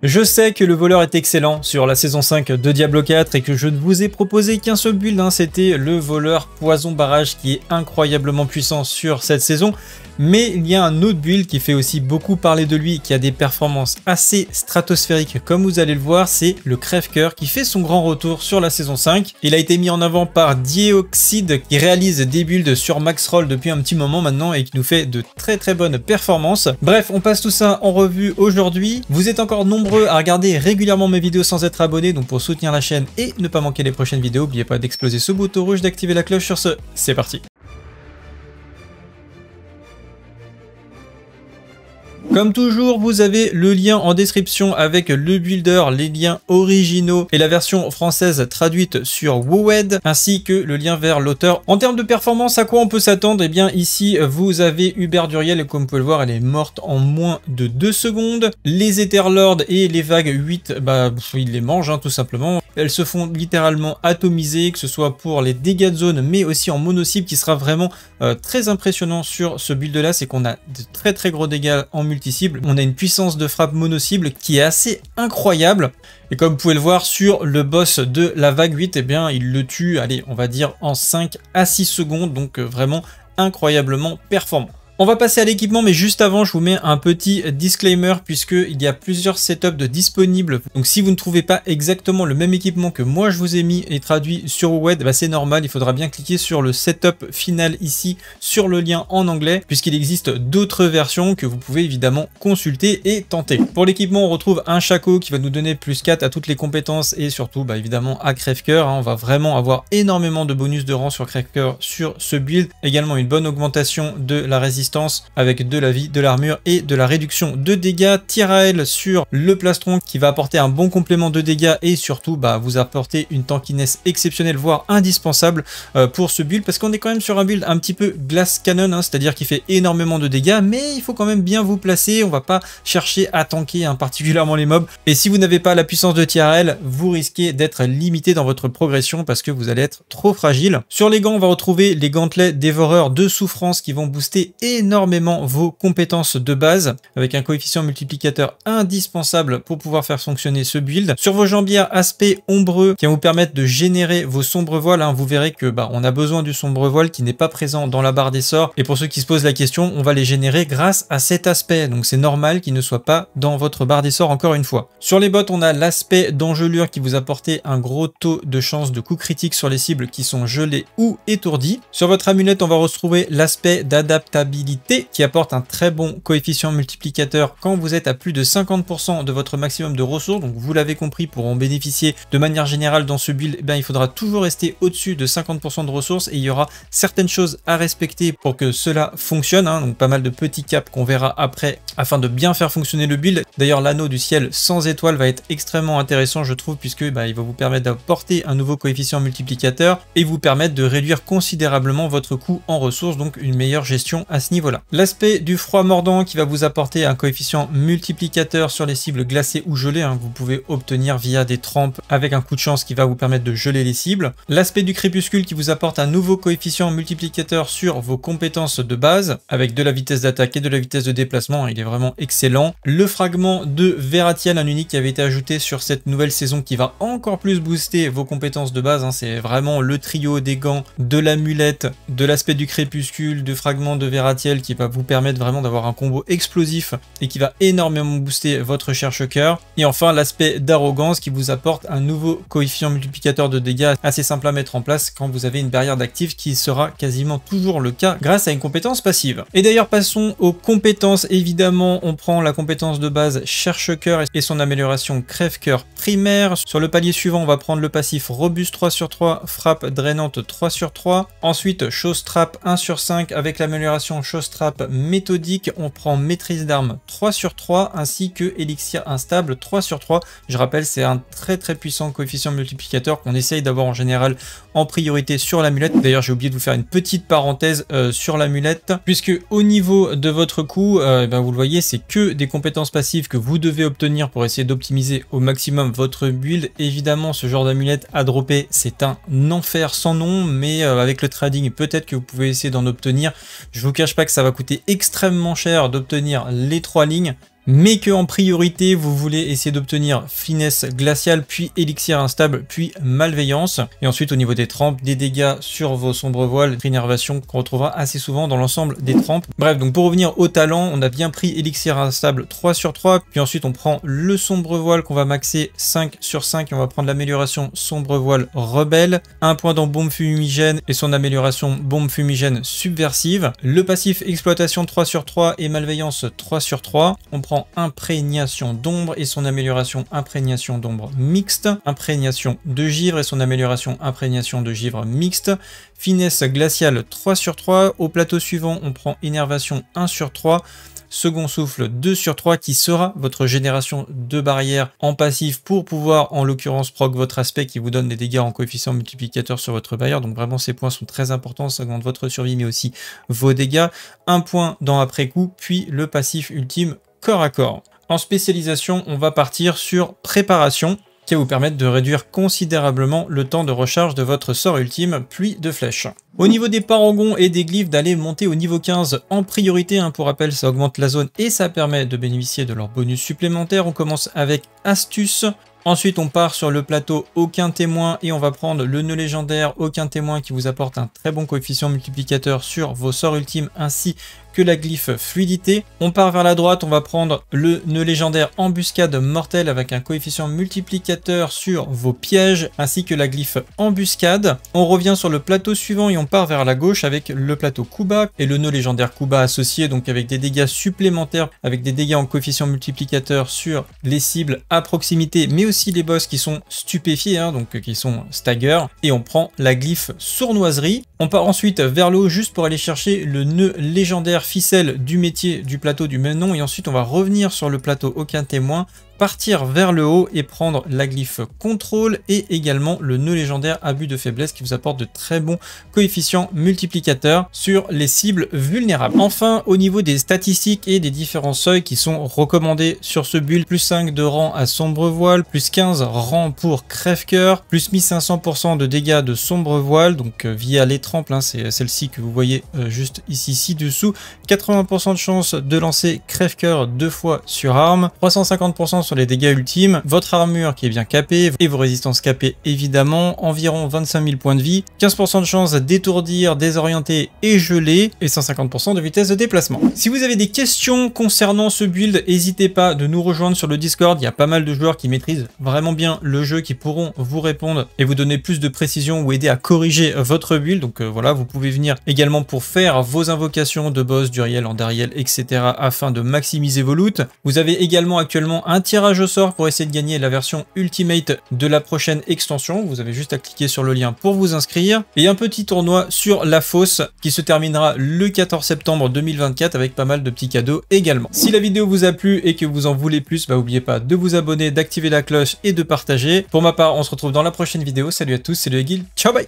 Je sais que le voleur est excellent sur la saison 5 de Diablo 4 et que je ne vous ai proposé qu'un seul build, c'était le voleur poison barrage qui est incroyablement puissant sur cette saison. Mais il y a un autre build qui fait aussi beaucoup parler de lui, qui a des performances assez stratosphériques comme vous allez le voir, c'est le Crève-Cœur qui fait son grand retour sur la saison 5. Il a été mis en avant par Dioxide qui réalise des builds sur max roll depuis un petit moment maintenant et qui nous fait de très bonnes performances. Bref, on passe tout ça en revue aujourd'hui. Vous êtes encore nombreux à regarder régulièrement mes vidéos sans être abonné, donc pour soutenir la chaîne et ne pas manquer les prochaines vidéos, n'oubliez pas d'exploser ce bouton rouge, d'activer la cloche. Sur ce, c'est parti. Comme toujours, vous avez le lien en description avec le builder, les liens originaux et la version française traduite sur Wowed, ainsi que le lien vers l'auteur. En termes de performance, à quoi on peut s'attendre? Eh bien ici, vous avez Hubert Duriel et comme vous pouvez le voir, elle est morte en moins de 2 secondes. Les Etherlords et les vagues 8, ils les mangent tout simplement. Elles se font littéralement atomiser, que ce soit pour les dégâts de zone, mais aussi en mono-cible, qui sera vraiment très impressionnant sur ce build-là, c'est qu'on a de très gros dégâts en multi-cible. On a une puissance de frappe mono-cible qui est assez incroyable. Et comme vous pouvez le voir sur le boss de la vague 8, eh bien, il le tue, allez, on va dire en 5 à 6 secondes, donc vraiment incroyablement performant. On va passer à l'équipement, mais juste avant, je vous mets un petit disclaimer puisqu'il y a plusieurs setups de disponibles. Donc si vous ne trouvez pas exactement le même équipement que moi je vous ai mis et traduit sur Wowed, c'est normal, il faudra bien cliquer sur le setup final ici, sur le lien en anglais, puisqu'il existe d'autres versions que vous pouvez évidemment consulter et tenter. Pour l'équipement, on retrouve un Shaco qui va nous donner plus 4 à toutes les compétences et surtout évidemment à Crève-Cœur. On va vraiment avoir énormément de bonus de rang sur Crève-Cœur sur ce build. Également une bonne augmentation de la résistance avec de la vie, de l'armure et de la réduction de dégâts. Tyrael sur le plastron qui va apporter un bon complément de dégâts et surtout vous apporter une tankiness exceptionnelle, voire indispensable pour ce build, parce qu'on est quand même sur un build un petit peu glass cannon, c'est-à-dire qu'il fait énormément de dégâts, mais il faut quand même bien vous placer. On va pas chercher à tanker particulièrement les mobs, et si vous n'avez pas la puissance de Tyrael, vous risquez d'être limité dans votre progression parce que vous allez être trop fragile. Sur les gants, on va retrouver les gantelets dévoreurs de souffrance qui vont booster énormément vos compétences de base avec un coefficient multiplicateur indispensable pour pouvoir faire fonctionner ce build. Sur vos jambières, aspect ombreux qui va vous permettre de générer vos sombres voiles. Vous verrez que on a besoin du sombre voile qui n'est pas présent dans la barre des sorts, et pour ceux qui se posent la question, on va les générer grâce à cet aspect, donc c'est normal qu'il ne soit pas dans votre barre des sorts encore une fois. Sur les bottes, on a l'aspect d'engelure qui vous apporte un gros taux de chance de coup critique sur les cibles qui sont gelées ou étourdies. Sur votre amulette, on va retrouver l'aspect d'adaptabilité qui apporte un très bon coefficient multiplicateur quand vous êtes à plus de 50% de votre maximum de ressources. Donc vous l'avez compris, pour en bénéficier de manière générale dans ce build, il faudra toujours rester au-dessus de 50% de ressources et il y aura certaines choses à respecter pour que cela fonctionne. Donc pas mal de petits caps qu'on verra après afin de bien faire fonctionner le build. D'ailleurs, l'anneau du ciel sans étoile va être extrêmement intéressant, je trouve, puisque il va vous permettre d'apporter un nouveau coefficient multiplicateur et vous permettre de réduire considérablement votre coût en ressources, donc une meilleure gestion à ce niveau-là. L'aspect du froid mordant qui va vous apporter un coefficient multiplicateur sur les cibles glacées ou gelées, que vous pouvez obtenir via des trempes avec un coup de chance qui va vous permettre de geler les cibles. L'aspect du crépuscule qui vous apporte un nouveau coefficient multiplicateur sur vos compétences de base avec de la vitesse d'attaque et de la vitesse de déplacement, il est vraiment excellent. Le fragment de Veratiel, un unique qui avait été ajouté sur cette nouvelle saison qui va encore plus booster vos compétences de base, c'est vraiment le trio des gants, de l'amulette, de l'aspect du crépuscule, du fragment de Veratiel qui va vous permettre vraiment d'avoir un combo explosif et qui va énormément booster votre cherche-cœur. Et enfin, l'aspect d'arrogance qui vous apporte un nouveau coefficient multiplicateur de dégâts assez simple à mettre en place quand vous avez une barrière d'actifs, qui sera quasiment toujours le cas grâce à une compétence passive. Et d'ailleurs, passons aux compétences. Évidemment, on prend la compétence de base cherche-cœur et son amélioration crève-cœur primaire. Sur le palier suivant, on va prendre le passif robuste 3/3, frappe drainante 3/3. Ensuite, chose trap 1/5 avec l'amélioration chose trap méthodique. On prend maîtrise d'armes 3/3 ainsi que élixir instable 3/3. Je rappelle, c'est un très puissant coefficient multiplicateur qu'on essaye d'avoir en général en priorité sur l'amulette. D'ailleurs, j'ai oublié de vous faire une petite parenthèse sur l'amulette, puisque au niveau de votre coût, vous le voyez, c'est que des compétences passives que vous devez obtenir pour essayer d'optimiser au maximum votre build. Évidemment, ce genre d'amulette à dropper, c'est un enfer sans nom, mais avec le trading, peut-être que vous pouvez essayer d'en obtenir. Je vous cache pas que ça va coûter extrêmement cher d'obtenir les 3 lignes, mais que en priorité vous voulez essayer d'obtenir finesse glaciale, puis élixir instable, puis malveillance. Et ensuite au niveau des trempes, des dégâts sur vos sombres voiles, innervation qu'on retrouvera assez souvent dans l'ensemble des trempes. Bref, donc pour revenir au talent, on a bien pris élixir instable 3 sur 3, puis ensuite on prend le sombre voile qu'on va maxer 5 sur 5 et on va prendre l'amélioration sombre voile rebelle, un point dans bombe fumigène et son amélioration bombe fumigène subversive, le passif exploitation 3 sur 3 et malveillance 3 sur 3, on prend imprégnation d'ombre et son amélioration imprégnation d'ombre mixte, imprégnation de givre et son amélioration imprégnation de givre mixte, finesse glaciale 3 sur 3, au plateau suivant on prend énervation 1 sur 3, second souffle 2 sur 3 qui sera votre génération de barrières en passif pour pouvoir en l'occurrence proc votre aspect qui vous donne des dégâts en coefficient multiplicateur sur votre barrière. Donc vraiment ces points sont très importants, ça augmente votre survie mais aussi vos dégâts. Un point dans après coup, puis le passif ultime corps à corps. En spécialisation, on va partir sur préparation, qui va vous permettre de réduire considérablement le temps de recharge de votre sort ultime, pluie de flèches. Au niveau des parangons et des glyphes, d'aller monter au niveau 15 en priorité. Pour rappel, ça augmente la zone et ça permet de bénéficier de leurs bonus supplémentaires. On commence avec Astuce. Ensuite, on part sur le plateau Aucun témoin et on va prendre le nœud légendaire Aucun témoin qui vous apporte un très bon coefficient multiplicateur sur vos sorts ultimes ainsi que la glyphe fluidité. On part vers la droite, on va prendre le nœud légendaire Embuscade mortelle avec un coefficient multiplicateur sur vos pièges ainsi que la glyphe Embuscade. On revient sur le plateau suivant et on part vers la gauche avec le plateau Kuba et le nœud légendaire Kuba associé, donc avec des dégâts supplémentaires, avec des dégâts en coefficient multiplicateur sur les cibles à proximité, mais aussi les boss qui sont stupéfiés, donc qui sont stagger. Et on prend la glyphe Sournoiserie. On part ensuite vers le haut juste pour aller chercher le nœud légendaire Ficelle du métier du plateau du même nom et ensuite on va revenir sur le plateau Aucun témoin, partir vers le haut et prendre la glyphe Contrôle et également le nœud légendaire Abus de faiblesse qui vous apporte de très bons coefficients multiplicateurs sur les cibles vulnérables. Enfin, au niveau des statistiques et des différents seuils qui sont recommandés sur ce build, plus 5 de rang à sombre voile, plus 15 rang pour crève-cœur, plus 1500% de dégâts de sombre voile, donc via les trempes, c'est celle-ci que vous voyez juste ici ci-dessous, 80% de chance de lancer crève-cœur 2 fois sur arme, 350% sur les dégâts ultimes, votre armure qui est bien capée et vos résistances capées évidemment, environ 25 000 points de vie, 15% de chance d'étourdir, désorienter et geler et 150% de vitesse de déplacement. Si vous avez des questions concernant ce build, n'hésitez pas de nous rejoindre sur le Discord, il y a pas mal de joueurs qui maîtrisent vraiment bien le jeu qui pourront vous répondre et vous donner plus de précision ou aider à corriger votre build. Donc voilà, vous pouvez venir également pour faire vos invocations de boss, d'Uriel, Andariel, etc. afin de maximiser vos loots. Vous avez également actuellement un tirage au sort pour essayer de gagner la version Ultimate de la prochaine extension. Vous avez juste à cliquer sur le lien pour vous inscrire. Et un petit tournoi sur la fosse qui se terminera le 14 septembre 2024 avec pas mal de petits cadeaux également. Si la vidéo vous a plu et que vous en voulez plus, n'oubliez pas de vous abonner, d'activer la cloche et de partager. Pour ma part, on se retrouve dans la prochaine vidéo. Salut à tous, c'est le Guil. Ciao, bye!